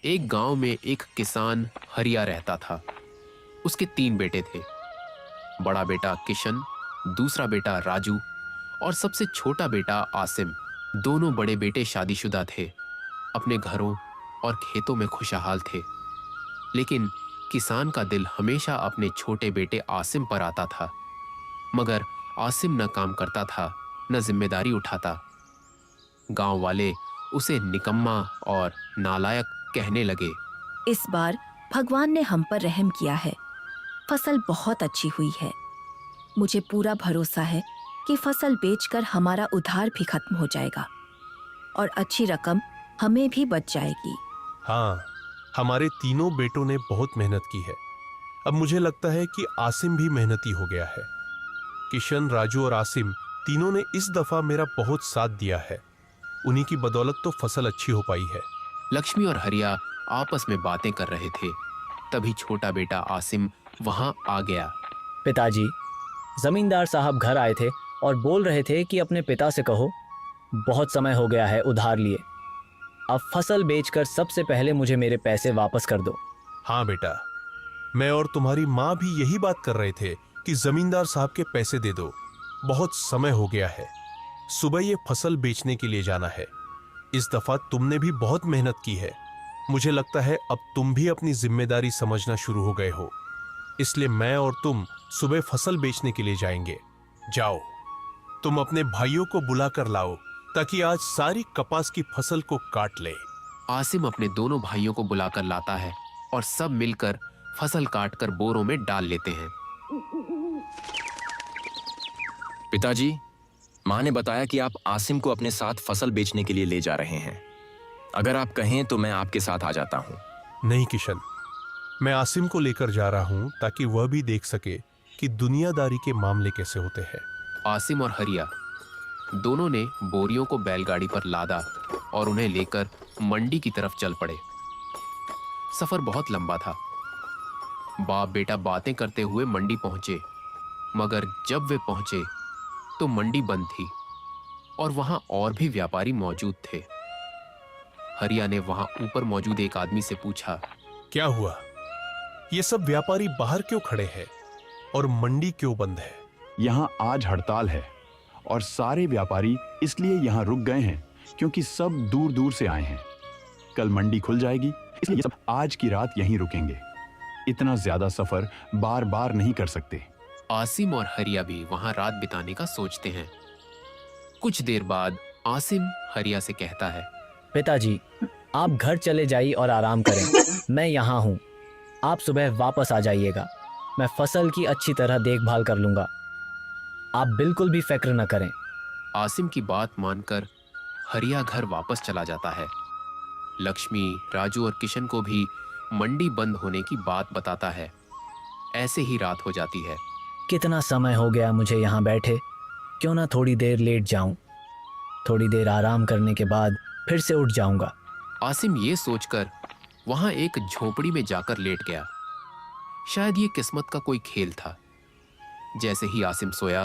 एक गांव में एक किसान हरिया रहता था। उसके 3 बेटे थे। बड़ा बेटा किशन, दूसरा बेटा राजू और सबसे छोटा बेटा आसिम। दोनों बड़े बेटे शादीशुदा थे, अपने घरों और खेतों में खुशहाल थे। लेकिन किसान का दिल हमेशा अपने छोटे बेटे आसिम पर आता था। मगर आसिम न काम करता था, न जिम्मेदारी उठाता। गांव वाले उसे निकम्मा और नालायक कहने लगे। इस बार भगवान ने हम पर रहम किया है। फसल बहुत अच्छी हुई है। मुझे पूरा भरोसा है कि फसल बेचकर हमारा उधार भी खत्म हो जाएगा और अच्छी रकम हमें भी बच जाएगी। हाँ, हमारे तीनों बेटों ने बहुत मेहनत की है। अब मुझे लगता है कि आसिम भी मेहनती हो गया है। किशन, राजू और आसिम तीनों ने इस दफा मेरा बहुत साथ दिया है। उन्हीं की बदौलत तो फसल अच्छी हो पाई है। लक्ष्मी और हरिया आपस में बातें कर रहे थे। तभी छोटा बेटा आसिम वहां आ गया। पिताजी, जमींदार साहब घर आए थे और बोल रहे थे कि अपने पिता से कहो, बहुत समय हो गया है उधार लिए। अब फसल बेचकर सबसे पहले मुझे मेरे पैसे वापस कर दो। हाँ बेटा, मैं और तुम्हारी माँ भी यही बात कर रहे थे कि जमींदार साहब के पैसे दे दो। बहुत समय हो गया है। सुबह ये फसल बेचने के लिए जाना है। इस दफा तुमने भी बहुत मेहनत की है। मुझे लगता है अब तुम भी अपनी जिम्मेदारी समझना शुरू हो गए हो। इसलिए मैं और तुम सुबह फसल बेचने के लिए जाएंगे। जाओ, तुम अपने भाइयों को बुला कर लाओ ताकि आज सारी कपास की फसल को काट ले। आसिम अपने दोनों भाइयों को बुलाकर लाता है और सब मिलकर फसल काटकर बोरों में डाल लेते हैं। पिताजी, माँ ने बताया कि आप आसिम को अपने साथ फसल बेचने के लिए ले जा रहे हैं। अगर आप कहें तो मैं आपके साथ आ जाता हूँ। नहीं किशन, मैं आसिम को लेकर जा रहा हूं ताकि वह भी देख सके कि दुनियादारी के मामले कैसे होते हैं। आसिम और हरिया दोनों ने बोरियों को बैलगाड़ी पर लादा और उन्हें लेकर मंडी की तरफ चल पड़े। सफर बहुत लंबा था। बाप बेटा बातें करते हुए मंडी पहुंचे, मगर जब वे पहुंचे तो मंडी बंद थी और वहां और भी व्यापारी मौजूद थे। हरिया ने वहां ऊपर मौजूद एक आदमी से पूछा, क्या हुआ? ये सब व्यापारी बाहर क्यों खड़े हैं और मंडी क्यों बंद है? यहाँ आज हड़ताल है और सारे व्यापारी इसलिए यहाँ रुक गए हैं क्योंकि सब दूर दूर से आए हैं। कल मंडी खुल जाएगी, इसलिए ये सब आज की रात यहीं रुकेंगे। इतना ज्यादा सफर बार बार नहीं कर सकते। आसिम और हरिया भी वहां रात बिताने का सोचते हैं। कुछ देर बाद आसिम हरिया से कहता है, पिताजी, आप घर चले जाइए और आराम करें। मैं यहाँ हूँ। आप सुबह वापस आ जाइएगा। मैं फसल की अच्छी तरह देखभाल कर लूँगा। आप बिल्कुल भी फिक्र न करें। आसिम की बात मानकर हरिया घर वापस चला जाता है। लक्ष्मी, राजू और किशन को भी मंडी बंद होने की बात बताता है। ऐसे ही रात हो जाती है। कितना समय हो गया मुझे यहाँ बैठे, क्यों ना थोड़ी देर लेट जाऊं। थोड़ी देर आराम करने के बाद फिर से उठ जाऊंगा। आसिम ये सोचकर वहां एक झोपड़ी में जाकर लेट गया। शायद ये किस्मत का कोई खेल था। जैसे ही आसिम सोया,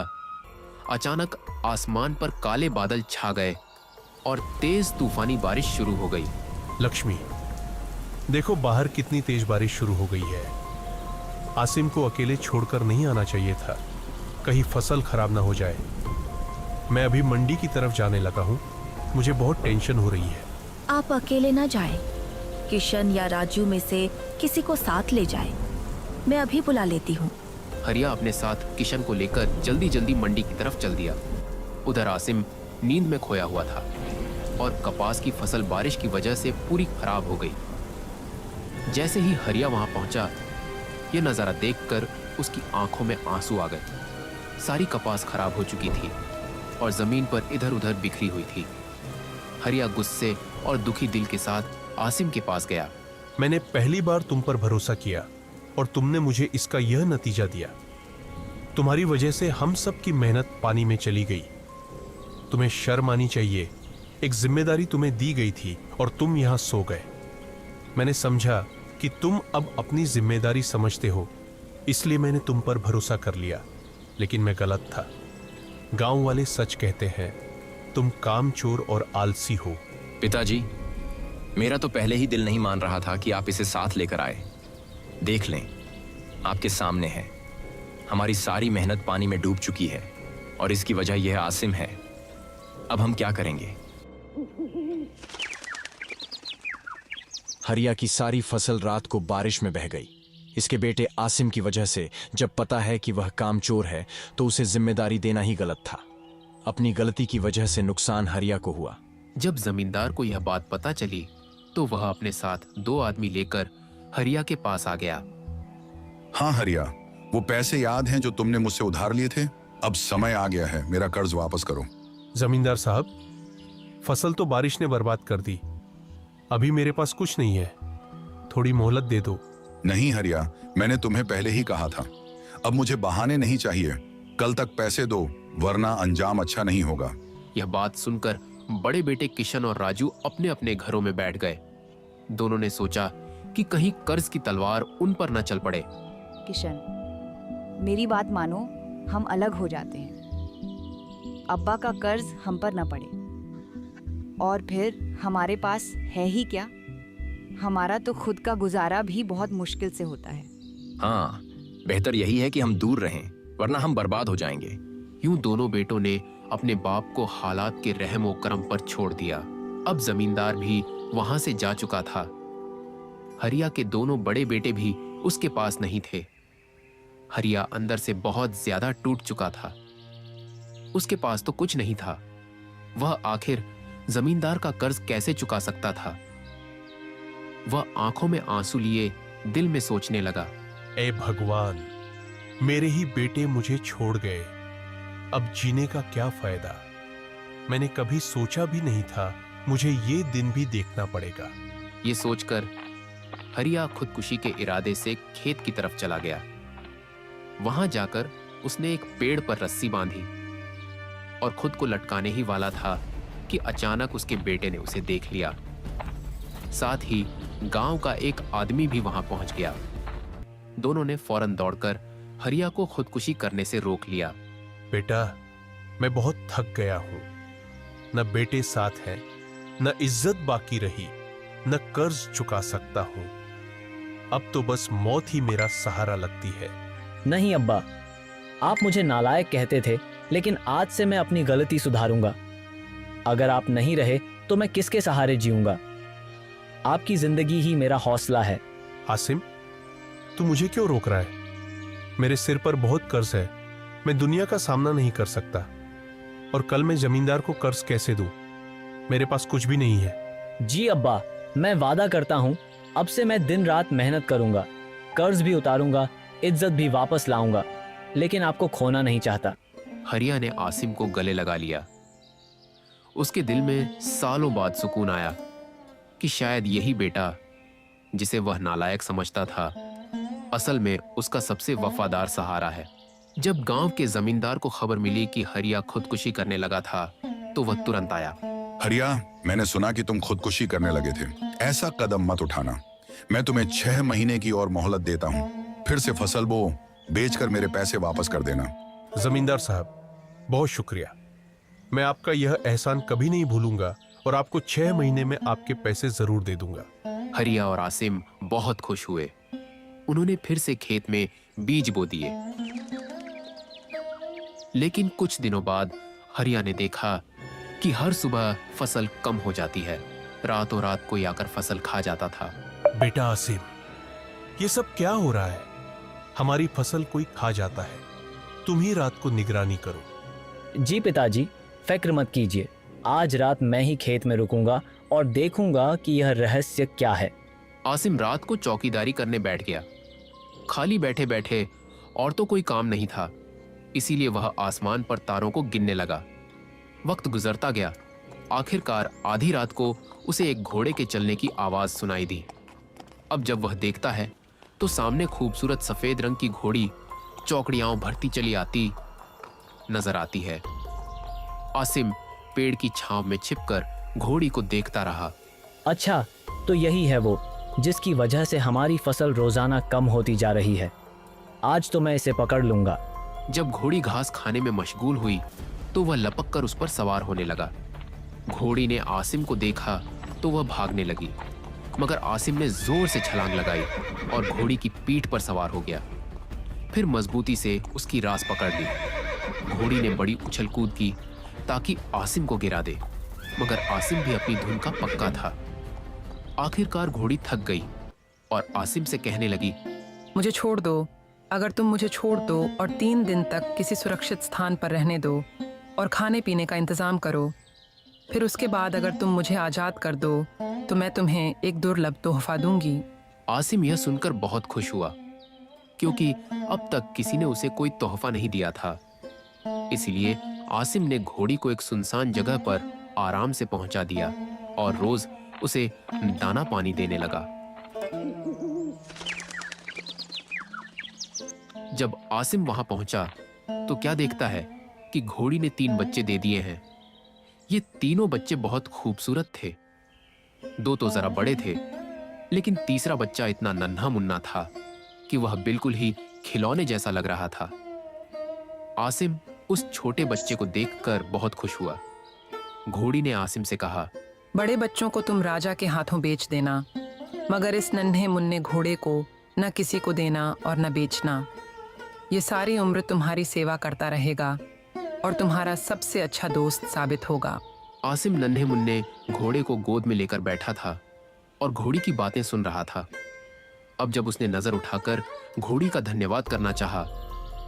अचानक आसमान पर काले बादल छा गए और तेज तूफानी बारिश शुरू हो गई। लक्ष्मी, देखो बाहर कितनी तेज बारिश शुरू हो गई है। आसिम को अकेले छोड़कर नहीं आना चाहिए था, कहीं फसल खराब ना हो जाए। मैं अभी मंडी की तरफ जाने लगा हूँ। मुझे बहुत टेंशन हो रही है। आप अकेले ना जाएं। किशन या राजू में से किसी को साथ ले जाएं। मैं अभी बुला लेती हूँ। हरिया अपने साथ किशन को लेकर जल्दी जल्दी मंडी की तरफ चल दिया। उधर आसिम नींद में खोया हुआ था और कपास की फसल बारिश की वजह से पूरी खराब हो गई। जैसे ही हरिया वहां पहुंचा, यह नजारा देखकर उसकी आंखों में आंसू आ गए। सारी कपास खराब हो चुकी थी और जमीन पर इधर उधर बिखरी हुई थी। हरिया गुस्से और दुखी दिल के साथ आसिम के पास गया। मैंने पहली बार तुम पर भरोसा किया और तुमने मुझे इसका यह नतीजा दिया। तुम्हारी वजह से हम सब की मेहनत पानी में चली गई। तुम्हें शर्म आनी चाहिए। एक जिम्मेदारी तुम्हें दी गई थी और तुम यहां सो गए। मैंने समझा कि तुम अब अपनी जिम्मेदारी समझते हो, इसलिए मैंने तुम पर भरोसा कर लिया। लेकिन मैं गलत था। गांव वाले सच कहते हैं, तुम कामचोर और आलसी हो। पिताजी, मेरा तो पहले ही दिल नहीं मान रहा था कि आप इसे साथ लेकर आए। देख लें, आपके सामने है। हमारी सारी मेहनत पानी में डूब चुकी है और इसकी वजह यह आसिम है। अब हम क्या करेंगे? हरिया की सारी फसल रात को बारिश में बह गई। इसके बेटे आसिम की वजह से जब पता है कि वह कामचोर है तो उसे जिम्मेदारी देना ही गलत था। अपनी गलती की वजह से नुकसान हरिया को हुआ। जब जमींदार को यह बात पता चली तो वह अपने साथ 2 आदमी लेकर हरिया के पास आ गया। हाँ हरिया, वो पैसे याद हैं जो तुमने मुझसे उधार लिए थे? अब समय आ गया है, मेरा कर्ज वापस करो। जमींदार साहब, फसल तो बारिश ने बर्बाद कर दी। अभी मेरे पास कुछ नहीं है, थोड़ी मोहलत दे दो। नहीं हरिया, मैंने तुम्हें पहले ही कहा था। अब मुझे बहाने नहीं चाहिए। कल तक पैसे दो, वरना अंजाम अच्छा नहीं होगा। यह बात सुनकर बड़े बेटे किशन और राजू अपने अपने घरों में बैठ गए। दोनों ने सोचा कि कहीं कर्ज की तलवार उन पर न चल पड़े। किशन, मेरी बात मानो, हम अलग हो जाते हैं। अब्बा का कर्ज हम पर न पड़े। और फिर हमारे पास है ही क्या? हमारा तो खुद का गुजारा भी बहुत मुश्किल से होता है। हाँ, बेहतर यही है कि हम दूर रहें, वरना हम बर्बाद हो जाएंगे। यूं दोनों बेटों ने अपने बाप को हालात के रहम व करम पर छोड़ दिया। अब जमींदार भी वहां से जा चुका था। हरिया के दोनों बड़े बेटे भी उसके पास नहीं थे। हरिया अंदर से बहुत ज्यादा टूट चुका था। उसके पास तो कुछ नहीं था। वह आखिर जमींदार का कर्ज कैसे चुका सकता था? वह आंखों में आंसू लिए दिल में सोचने लगा, ए भगवान, मेरे ही बेटे मुझे छोड़ गए। अब जीने का क्या फायदा? मैंने कभी सोचा भी नहीं था मुझे ये दिन भी देखना पड़ेगा। ये सोचकर हरिया खुदकुशी के इरादे से खेत की तरफ चला गया। वहां जाकर उसने एक पेड़ पर रस्सी बांधी और खुद को लटकाने ही वाला था कि अचानक उसके बेटे ने उसे देख लिया। साथ ही गांव का एक आदमी भी वहां पहुंच गया। दोनों ने फौरन दौड़कर हरिया को खुदकुशी करने से रोक लिया। बेटा, मैं बहुत थक गया हूं। न बेटे साथ हैं, न इज्जत बाकी रही, न कर्ज चुका सकता हूं। अब तो बस मौत ही मेरा सहारा लगती है। नहीं अब्बा, आप मुझे नालायक कहते थे, लेकिन आज से मैं अपनी गलती सुधारूंगा। अगर आप नहीं रहे तो मैं किसके सहारे जीऊंगा? आपकी जिंदगी ही मेरा हौसला है। आसिम, तू मुझे क्यों रोक रहा है? मेरे सिर पर बहुत कर्ज है, मैं दुनिया का सामना नहीं कर सकता। और कल मैं जमींदार को कर्ज कैसे दूं? मेरे पास कुछ भी नहीं है। जी अब्बा, मैं वादा करता हूँ, अब से मैं दिन रात मेहनत करूंगा, कर्ज भी उतारूंगा, इज्जत भी वापस लाऊंगा, लेकिन आपको खोना नहीं चाहता। हरिया ने आसिम को गले लगा लिया। उसके दिल में सालों बाद सुकून आया कि शायद यही बेटा, जिसे वह नालायक समझता था, असल में उसका सबसे वफादार सहारा है। जब गांव के जमींदार को खबर मिली कि हरिया खुदकुशी करने लगा था तो वह तुरंत आया। हरिया, मैंने सुना कि तुम खुदकुशी करने लगे थे। ऐसा कदम मत उठाना। मैं तुम्हें 6 महीने की और मोहलत देता हूँ। फिर से फसल बो, बेचकर मेरे पैसे वापस कर देना। जमींदार साहब, बहुत शुक्रिया। मैं आपका यह एहसान कभी नहीं भूलूंगा और आपको 6 महीने में आपके पैसे जरूर दे दूंगा। हरिया और आसिम बहुत खुश हुए। उन्होंने फिर से खेत में बीज बो दिए। लेकिन कुछ दिनों बाद हरिया ने देखा कि हर सुबह फसल कम हो जाती है। रातों रात कोई आकर फसल खा जाता था। बेटा आसिम, ये सब क्या हो रहा है? हमारी फसल कोई खा जाता है। तुम ही रात को निगरानी करो। जी पिताजी, फिक्र मत कीजिए। आज रात मैं ही खेत में रुकूंगा और देखूंगा कि यह रहस्य क्या है। आसिम रात को चौकीदारी करने बैठ गया। खाली बैठे बैठे और तो कोई काम नहीं था, इसीलिए वह आसमान पर तारों को गिनने लगा। वक्त गुजरता गया। आखिरकार आधी रात को उसे एक घोड़े के चलने की आवाज सुनाई दी। अब जब वह देखता है तो सामने खूबसूरत सफेद रंग की घोड़ी चौकड़ियां भरती चली आती नजर आती है। आसिम पेड़ की छांव में छिपकर घोड़ी को देखता रहा। अच्छा, तो यही है वो जिसकी वजह से हमारी फसल रोजाना कम होती जा रही है। आज तो मैं इसे पकड़ लूंगा। जब घोड़ी घास खाने में मशगूल हुई तो वह लपक कर उस पर सवार होने लगा। घोड़ी ने आसिम को देखा तो वह भागने लगी, मगर आसिम ने जोर से छलांग लगाई और घोड़ी की पीठ पर सवार हो गया। फिर मजबूती से उसकी रास पकड़ ली। घोड़ी ने बड़ी उछल कूद की ताकि आसिम को गिरा दे, मगर आसिम भी अपनी धुन का पक्का था। आखिरकार घोड़ी थक गई और आसिम से कहने लगी, मुझे छोड़ दो। अगर तुम मुझे छोड़ दो और 3 दिन तक किसी सुरक्षित स्थान पर रहने दो और खाने पीने का इंतजाम करो, फिर उसके बाद अगर तुम मुझे आज़ाद कर दो तो मैं तुम्हें एक दुर्लभ तोहफा दूंगी। आसिम यह सुनकर बहुत खुश हुआ, क्योंकि अब तक किसी ने उसे कोई तोहफा नहीं दिया था। इसलिए आसिम ने घोड़ी को एक सुनसान जगह पर आराम से पहुंचा दिया और रोज उसे दाना पानी देने लगा। जब आसिम वहां पहुंचा तो क्या देखता है कि घोड़ी ने 3 बच्चे दे दिए हैं। ये तीनों बच्चे बहुत खूबसूरत थे। 2 तो जरा बड़े थे, लेकिन तीसरा बच्चा इतना नन्हा मुन्ना था कि वह बिल्कुल ही खिलौने जैसा लग रहा था। आसिम उस छोटे बच्चे को देखकर बहुत खुश हुआ। घोड़ी ने आसिम से कहा, बड़े बच्चों को तुम राजा के हाथों बेच देना, मगर इस नन्हे मुन्ने घोड़े को न किसी को देना और न बेचना। ये सारी उम्र तुम्हारी सेवा करता रहेगा और तुम्हारा सबसे अच्छा दोस्त साबित होगा। आसिम नन्हे मुन्ने घोड़े को गोद में लेकर बैठा था और घोड़ी की बातें सुन रहा था। अब जब उसने नजर उठाकर घोड़ी का धन्यवाद करना चाहा,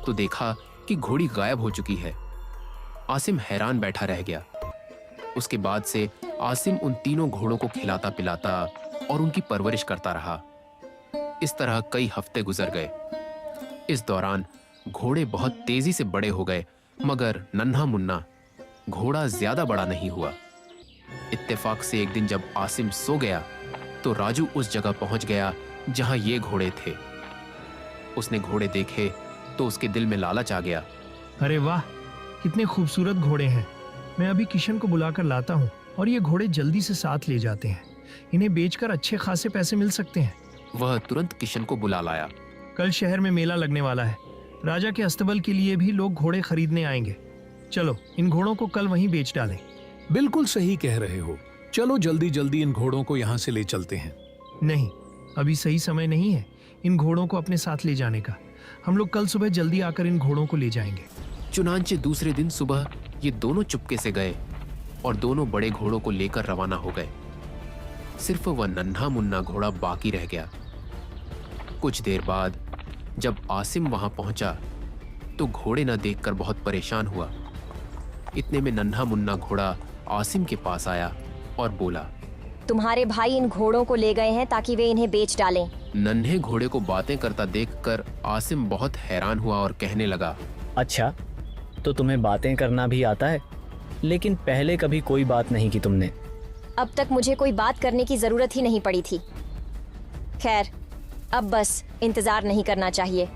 तो देखा कि घोड़ी गायब हो चुकी है। आसिम हैरान बैठा रह गया। उसके बाद से आसिम उन तीनों घोड़ों को खिलाता पिलाता और उनकी परवरिश करता रहा। इस तरह कई हफ्ते गुजर गए। इस दौरान घोड़े बहुत तेजी से बड़े हो गए, मगर नन्हा मुन्ना घोड़ा ज्यादा बड़ा नहीं हुआ। इत्तेफाक से एक दिन जब आसिम सो गया तो राजू उस जगह पहुंच गया जहां ये घोड़े थे। उसने घोड़े देखे तो उसके दिल में लालच आ गया। अरे वाह, कितने खूबसूरत घोड़े हैं। मैं अभी किशन को बुलाकर लाता हूँ और ये घोड़े जल्दी से साथ ले जाते हैं। इन्हें बेचकर अच्छे खासे पैसे मिल सकते हैं। वह तुरंत किशन को बुला लाया। कल शहर में मेला लगने वाला है। राजा के अस्तबल के लिए भी लोग घोड़े खरीदने आएंगे। चलो इन घोड़ों को कल वहीं बेच डालें। बिल्कुल सही कह रहे हो। चलो जल्दी जल्दी इन घोड़ों को यहाँ से ले चलते हैं। नहीं, अभी सही समय नहीं है इन घोड़ों को अपने साथ ले जाने का। हम लोग कल सुबह जल्दी आकर इन घोड़ों को ले जाएंगे। चुनांचे दूसरे दिन सुबह ये दोनों चुपके से गए और दोनों बड़े घोड़ों को लेकर रवाना हो गए। सिर्फ वह नन्हा मुन्ना घोड़ा बाकी रह गया। कुछ देर बाद जब आसिम वहां पहुंचा तो घोड़े न देखकर बहुत परेशान हुआ। इतने में नन्हा मुन्ना घोड़ा आसिम के पास आया और बोला, तुम्हारे भाई इन घोड़ों को ले गए हैं ताकि वे इन्हें बेच डालें। नन्हे घोड़े को बातें करता देखकर आसिम बहुत हैरान हुआ और कहने लगा, अच्छा, तो तुम्हें बातें करना भी आता है, लेकिन पहले कभी कोई बात नहीं की तुमने। अब तक मुझे कोई बात करने की जरूरत ही नहीं पड़ी थी। खैर, अब बस इंतजार नहीं करना चाहिए।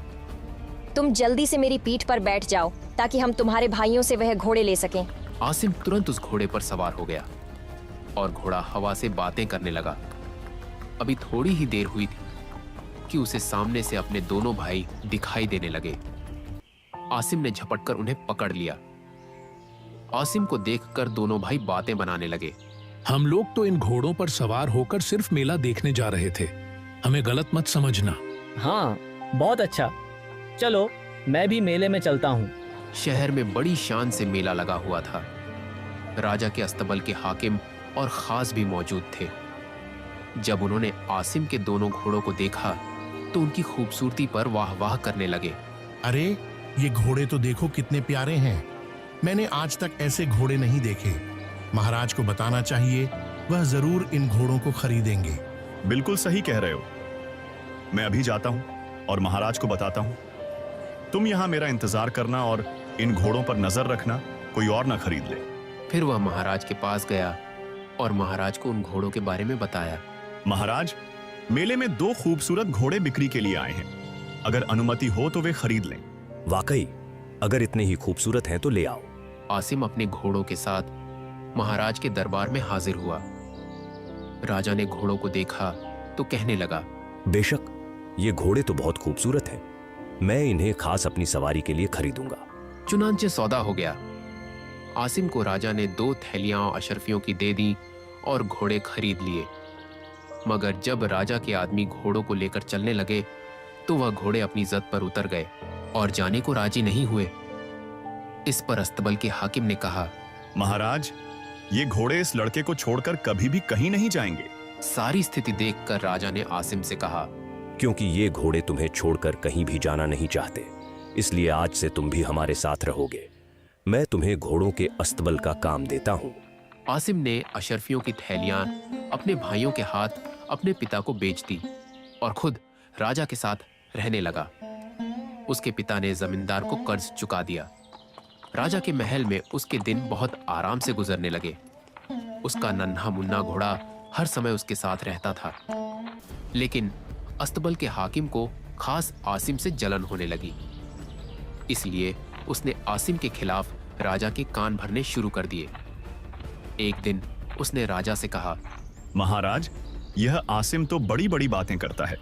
तुम जल्दी से मेरी पीठ पर बैठ जाओ ताकि हम तुम्हारे भाइयों से वह घोड़े ले सकें। आसिम तुरंत उस घोड़े पर सवार हो गया और घोड़ा हवा से बातें करने लगा। अभी थोड़ी ही देर हुई थी कि उसे सामने से अपने दोनों भाई दिखाई देने लगे। आसिम ने झपटकर उन्हें पकड़ लिया। आसिम को देखकर दोनों भाई बातें बनाने लगे। हम लोग तो इन घोड़ों पर सवार होकर सिर्फ मेला देखने जा रहे थे, हमें गलत मत समझना। हाँ, बहुत अच्छा। चलो मैं भी मेले में चलता हूँ। शहर में बड़ी शान से मेला लगा हुआ था। राजा के अस्तबल के हाकिम और खास भी मौजूद थे। जब उन्होंने आसिम के दोनों घोड़ों को देखा तो उनकी खूबसूरती पर वाह वाह करने लगे। अरे ये घोड़े तो देखो कितने प्यारे हैं। मैंने आज तक ऐसे घोड़े नहीं देखे। महाराज को बताना चाहिए, वह जरूर इन घोड़ों को खरीदेंगे। बिल्कुल सही कह रहे हो। मैं अभी जाता हूं और महाराज को बताता हूं। तुम यहां मेरा इंतजार करना और इन घोड़ों पर नजर रखना, कोई और ना खरीद ले। फिर वह महाराज के पास गया और महाराज को उन घोड़ों के बारे में बताया। महाराज, मेले में 2 खूबसूरत घोड़े बिक्री के लिए आए हैं। अगर अनुमति हो तो वे खरीद लें। वाकई, अगर इतने ही खूबसूरत हैं तो ले आओ। आसिम अपने घोड़ों के साथ महाराज के दरबार में हाजिर हुआ। राजा ने घोड़ों को देखा तो कहने लगा, बेशक, ये घोड़े तो बहुत खूबसूरत हैं। मैं इन्हें खास अपनी सवारी के लिए खरीदूंगा। चुनांचे सौदा हो गया। आसिम को राजा ने 2 थैलियां अशरफियों की दे दी और घोड़े खरीद लिए। मगर जब राजा के आदमी घोड़ों को लेकर चलने लगे तो वह घोड़े अपनी जद पर उतर गए और जाने को राजी नहीं हुए। इस पर अस्तबल के हाकिम ने कहा, महाराज, ये घोड़े इस लड़के को छोड़कर कभी भी कहीं नहीं जाएंगे। सारी स्थिति देखकर राजा ने आसिम से कहा, क्योंकि ये घोड़े तुम्हें छोड़कर कहीं भी जाना नहीं चाहते, इसलिए आज से तुम भी हमारे साथ रहोगे। मैं तुम्हें घोड़ों के अस्तबल का काम देता हूँ। आसिम ने अशरफियों की थैलियां अपने भाइयों के हाथ अपने पिता को बेच दी और खुद राजा के साथ रहने लगा। उसके पिता ने जमींदार को कर्ज चुका दिया। राजा के महल में उसके दिन बहुत आराम से गुजरने लगे। उसका नन्हा मुन्ना घोड़ा हर समय उसके साथ रहता था। लेकिन अस्तबल के हाकिम को खास आसिम से जलन होने लगी, इसलिए उसने आसिम के खिलाफ राजा के कान भरने शुरू कर दिए। एक दिन उसने राजा से कहा, महाराज, यह आसिम तो बड़ी बड़ी बातें करता है।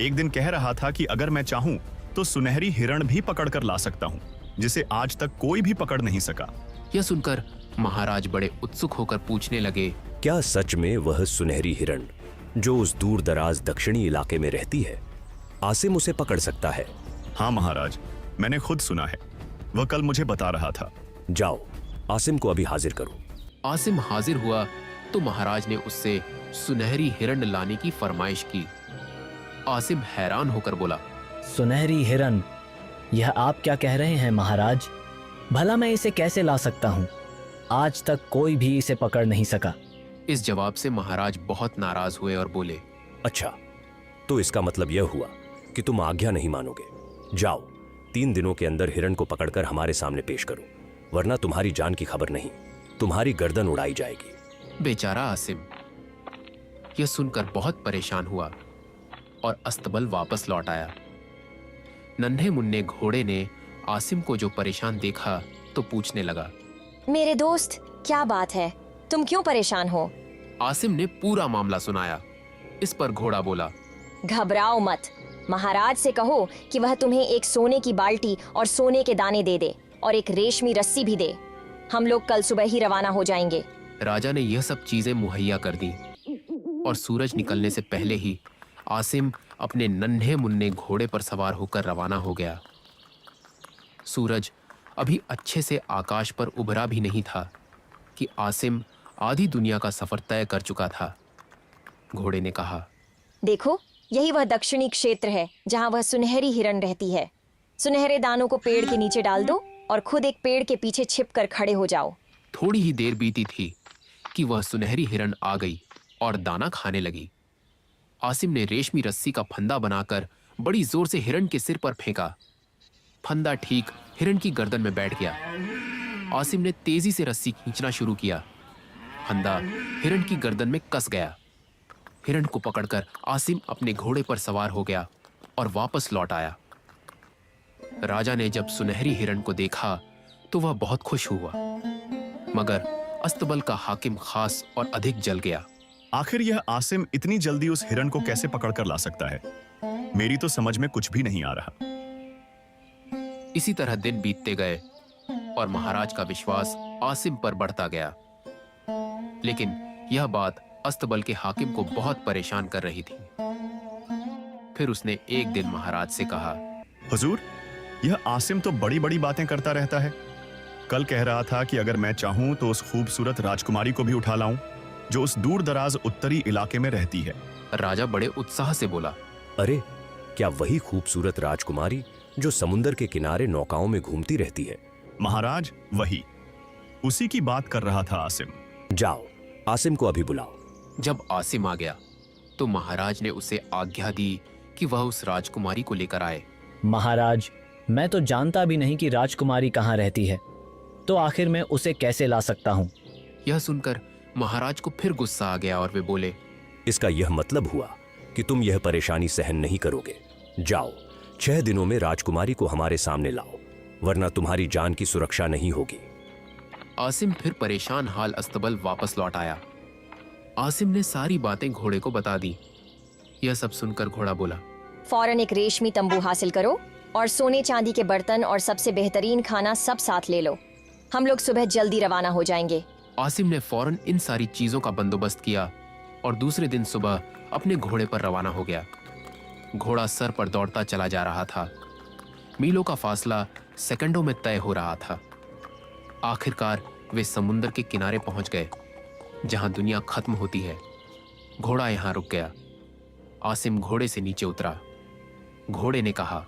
एक दिन कह रहा था कि अगर मैं चाहूं तो सुनहरी हिरण भी पकड़ कर ला सकता हूं, जिसे आज तक कोई भी पकड़ नहीं सका। यह सुनकर महाराज बड़े उत्सुक होकर पूछने लगे, क्या सच में वह सुनहरी हिरण जो उस दूर दराज दक्षिणी इलाके में रहती है, आसिम उसे पकड़ सकता है? हाँ महाराज, मैंने खुद सुना है। वह कल मुझे बता रहा था। जाओ, आसिम को अभी हाजिर करो। आसिम हाजिर हुआ तो महाराज ने उससे सुनहरी हिरण लाने की फरमाइश की। आसिम हैरान होकर बोला, सुनहरी हिरण? यह आप क्या कह रहे हैं महाराज? भला मैं इसे कैसे ला सकता हूँ? आज तक कोई भी इसे पकड़ नहीं सका। इस जवाब से महाराज बहुत नाराज हुए और बोले, अच्छा, तो इसका मतलब यह हुआ कि तुम आज्ञा नहीं मानोगे। जाओ, 3 दिनों के अंदर हिरण को पकड़कर हमारे सामने पेश करो, वरना तुम्हारी जान की खबर नहीं, तुम्हारी गर्दन उड़ाई जाएगी। बेचारा आसिम यह सुनकर बहुत परेशान हुआ और अस्तबल वापस लौट आया। नन्हे मुन्ने घोड़े ने आसिम को जो परेशान देखा तो पूछने लगा, मेरे दोस्त, क्या बात है? तुम क्यों परेशान हो? आसिम ने पूरा मामला सुनाया। इस पर घोड़ा बोला, घबराओ मत। महाराज से कहो कि वह तुम्हें एक सोने की बाल्टी और सोने के दाने दे दे और एक रेशमी रस्सी भी दे। हम लोग कल सुबह ही रवाना हो जाएंगे। राजा ने यह सब चीजें मुहैया कर दी और सूरज निकलने से पहले ही आसिम अपने नन्हे मुन्ने घोड़े पर सवार होकर रवाना हो गया। सूरज अभी अच्छे से आकाश पर उभरा भी नहीं था कि आसिम आधी दुनिया का सफर तय कर चुका था। घोड़े ने कहा, देखो, यही वह दक्षिणी क्षेत्र है जहाँ वह सुनहरी हिरण रहती है। सुनहरे दानों को पेड़ के नीचे डाल दो और खुद एक पेड़ के पीछे छिपकर खड़े हो जाओ। थोड़ी ही देर बीती थी कि वह सुनहरी हिरण आ गई और दाना खाने लगी। आसिम ने रेशमी रस्सी का फंदा बनाकर बड़ी जोर से हिरण के सिर पर फेंका। फंदा ठीक हिरण की गर्दन में बैठ गया। आसिम ने तेजी से रस्सी खींचना शुरू किया। फंदा हिरण की गर्दन में कस गया। हिरण को पकड़कर आसिम अपने घोड़े पर सवार हो गया और वापस लौट आया। राजा ने जब सुनहरी हिरण को देखा तो वह बहुत खुश हुआ, मगर अस्तबल का हाकिम खास और अधिक जल गया। आखिर यह आसिम इतनी जल्दी उस हिरण को कैसे पकड़कर ला सकता है? मेरी तो समझ में कुछ भी नहीं आ रहा। इसी तरह दिन बीतते गए और महाराज का विश्वास आसिम पर बढ़ता गया। लेकिन यह बात अस्तबल के हाकिम को बहुत परेशान कर रही थी। फिर उसने एक दिन महाराज से कहा, हुजूर, यह आसिम तो बड़ी बड़ी बातें करता रहता है। कल कह रहा था कि अगर मैं चाहूं तो उस खूबसूरत राजकुमारी को भी उठा लाऊं जो उस दूर दराज उत्तरी इलाके में रहती है। राजा बड़े उत्साह से बोला, अरे, क्या वही खूबसूरत राजकुमारी जो समुंदर के किनारे नौकाओं में घूमती रहती है? महाराज, वही, उसी की बात कर रहा था आसिम। जाओ, आसिम को अभी बुलाओ। जब आसिम आ गया तो महाराज ने उसे आज्ञा दी कि वह उस राजकुमारी को लेकर आए। महाराज, मैं तो जानता भी नहीं कि राजकुमारी कहाँ रहती है, तो आखिर मैं उसे कैसे ला सकता हूँ? यह सुनकर महाराज को फिर गुस्सा आ गया और वे बोले, इसका यह मतलब हुआ कि तुम यह परेशानी सहन नहीं करोगे। जाओ, 6 दिनों में राजकुमारी को हमारे सामने लाओ, वरना तुम्हारी जान की सुरक्षा नहीं होगी। आसिम फिर परेशान हाल अस्तबल वापस लौट आया। आसिम ने सारी बातें घोड़े को बता दी। यह सब सुनकर घोड़ा बोला, फौरन एक रेशमी तंबू हासिल करो और सोने चांदी के बर्तन और सबसे बेहतरीन खाना सब साथ ले लो। हम लोग सुबह जल्दी रवाना हो जाएंगे। आसिम ने फौरन इन सारी चीजों का बंदोबस्त किया और दूसरे दिन सुबह अपने घोड़े पर रवाना हो गया। घोड़ा सर पर दौड़ता चला जा रहा था। मीलों का फासला सेकंडों में तय हो रहा था। आखिरकार वे समुद्र के किनारे पहुंच गए, जहां दुनिया खत्म होती है। घोड़ा यहां रुक गया। आसिम घोड़े से नीचे उतरा। घोड़े ने कहा,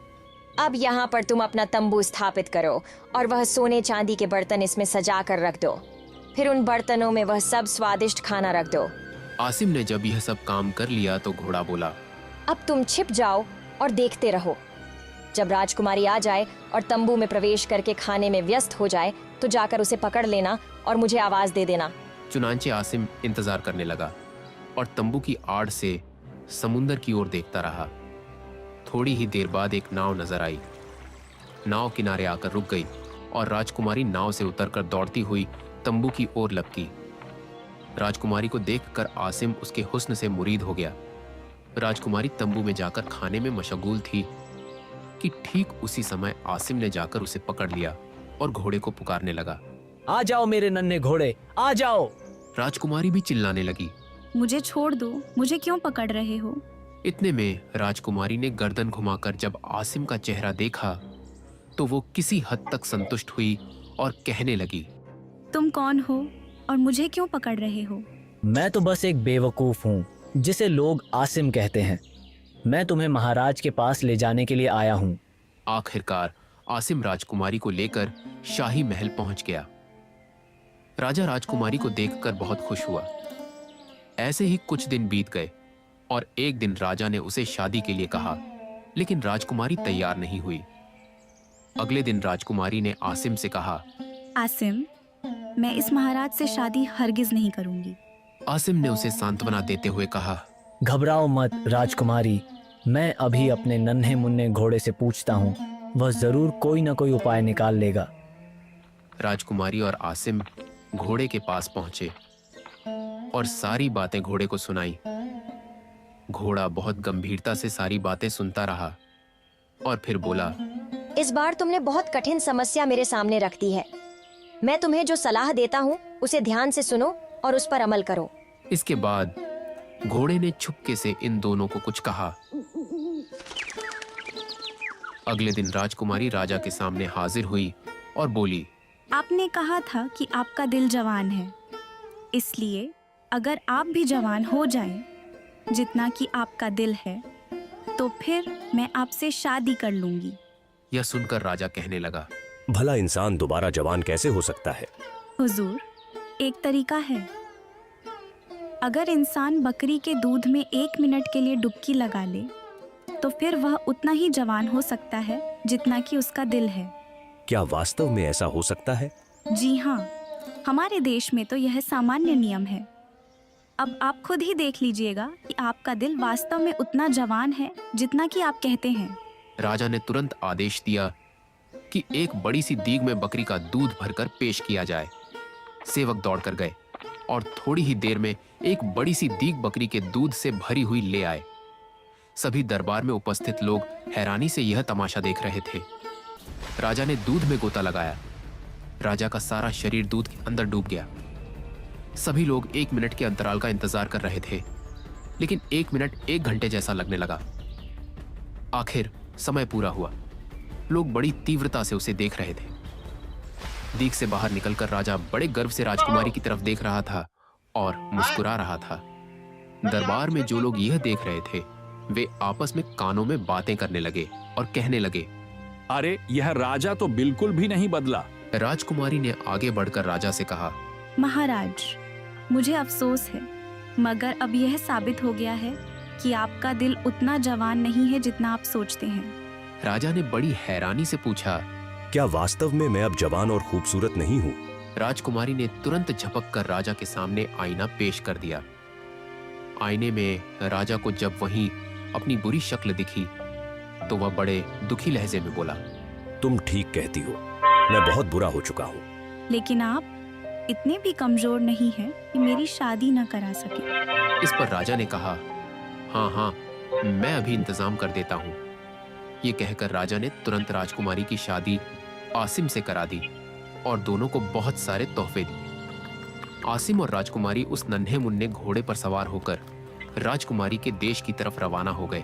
अब यहाँ पर तुम अपना तंबू स्थापित करो और वह सोने चांदी के बर्तन इसमें सजा कर रख दो। फिर उन बर्तनों में वह सब स्वादिष्ट खाना रख दो। आसिम ने जब यह सब काम कर लिया तो घोड़ा बोला, अब तुम छिप जाओ और देखते रहो। जब राजकुमारी आ जाए और तंबू में प्रवेश करके खाने में व्यस्त हो जाए तो जाकर उसे पकड़ लेना और मुझे आवाज दे देना। चुनांचे आसिम इंतजार करने लगा और तंबू की आड़ से समुंदर की ओर देखता रहा। थोड़ी ही देर बाद एक नाव नजर आई। नाव किनारे आकर रुक गई और राजकुमारी नाव से उतरकर दौड़ती हुई तंबू की ओर लपकी। राजकुमारी को देखकर आसिम उसके हुस्न से मुरीद हो गया। राजकुमारी तंबू में जाकर खाने में मशगूल थी कि ठीक उसी समय आसिम ने जाकर उसे पकड़ लिया और घोड़े को पुकारने लगा, आ जाओ मेरे नन्हे घोड़े, आ जाओ। राजकुमारी भी चिल्लाने लगी, मुझे छोड़ दो, मुझे क्यों पकड़ रहे हो? इतने में राजकुमारी ने गर्दन घुमाकर जब आसिम का चेहरा देखा तो वो किसी हद तक संतुष्ट हुई और कहने लगी, तुम कौन हो और मुझे क्यों पकड़ रहे हो? मैं तो बस एक बेवकूफ हूँ जिसे लोग आसिम कहते हैं। मैं तुम्हें महाराज के पास ले जाने के लिए आया हूँ। आखिरकार आसिम राजकुमारी को लेकर शाही महल पहुंच गया। राजा राजकुमारी को देखकर बहुत खुश हुआ। ऐसे ही कुछ दिन बीत गए और एक दिन राजा ने उसे शादी के लिए कहा, लेकिन राजकुमारी तैयार नहीं हुई। अगले दिन राजकुमारी ने आसिम से कहा, आसिम, मैं इस महाराज से शादी हरगिज नहीं करूंगी। आसिम ने उसे सांत्वना देते हुए कहा, घबराओ मत राजकुमारी, मैं अभी अपने नन्हे मुन्ने घोड़े से पूछता हूँ, वह जरूर कोई ना कोई उपाय निकाल लेगा। राजकुमारी और आसिम घोड़े के पास पहुंचे और सारी बातें घोड़े को सुनाई। घोड़ा बहुत गंभीरता से सारी बातें सुनता रहा और फिर बोला, इस बार तुमने बहुत कठिन समस्या मेरे सामने रख दी है। मैं तुम्हें जो सलाह देता हूँ उसे ध्यान से सुनो और उस पर अमल करो। इसके बाद घोड़े ने छुपके से इन दोनों को कुछ कहा। अगले दिन राजकुमारी राजा के सामने हाजिर हुई और बोली, आपने कहा था कि आपका दिल जवान है, इसलिए अगर आप भी जवान हो जाएं, जितना कि आपका दिल है, तो फिर मैं आपसे शादी कर लूंगी। यह सुनकर राजा कहने लगा, भला इंसान दोबारा जवान कैसे हो सकता है? हुजूर, एक तरीका है। अगर इंसान बकरी के दूध में 1 मिनट के लिए डुबकी लगा ले, तो फिर वह उतना ही जवान हो सकता है जितना कि उसका दिल है। क्या वास्तव में ऐसा हो सकता है? जी हाँ, हमारे देश में तो यह सामान्य नियम है। अब आप खुद ही देख लीजिएगा कि आपका दिल वास्तव में उतना जवान है जितना कि आप कहते हैं। राजा ने तुरंत आदेश दिया कि एक बड़ी सी दीग में बकरी का दूध भरकर पेश किया जाए। सेवक दौड़कर गए और थोड़ी ही देर में एक बड़ी सी दीग बकरी के दूध से भरी हुई ले आए। सभी दरबार में उपस्थित लोग हैरानी से यह तमाशा देख रहे थे। राजा ने दूध में गोता लगाया। राजा का सारा शरीर दूध के अंदर डूब गया। सभी लोग 1 मिनट के अंतराल का इंतजार कर रहे थे, लेकिन 1 मिनट 1 घंटे जैसा लगने लगा। आखिर समय पूरा हुआ। लोग बड़ी तीव्रता से उसे देख रहे थे। दीग से बाहर निकलकर राजा बड़े गर्व से राजकुमारी की तरफ देख रहा था और मुस्कुरा रहा था। दरबार में जो लोग यह देख रहे थे, वे आपस में कानों में बातें करने लगे और कहने लगे, अरे यह राजा तो बिल्कुल भी नहीं बदला। राजकुमारी ने आगे बढ़कर राजा से कहा, महाराज, मुझे अफसोस है, मगर अब यह साबित हो गया है कि आपका दिल उतना जवान नहीं है जितना आप सोचते हैं। राजा ने बड़ी हैरानी से पूछा, क्या वास्तव में मैं अब जवान और खूबसूरत नहीं हूँ? राजकुमारी ने तुरंत झपक कर राजा के सामने आईना पेश कर दिया। आईने में राजा को जब वही अपनी बुरी शक्ल दिखी तो वह बड़े दुखी लहजे में बोला, तुम ठीक कहती हो, मैं बहुत बुरा हो चुका हूँ। लेकिन आप इतने भी कमजोर नहीं हैं कि मेरी शादी न करा सके। इस पर राजा ने कहा, हाँ हाँ, मैं अभी इंतजाम कर देता हूँ। ये कहकर राजा ने तुरंत राजकुमारी की शादी आसिम से करा दी और दोनों को बहुत सारे तोहफे दिए। आसिम और राजकुमारी उस नन्हे मुन्ने घोड़े पर सवार होकर राजकुमारी के देश की तरफ रवाना हो गए।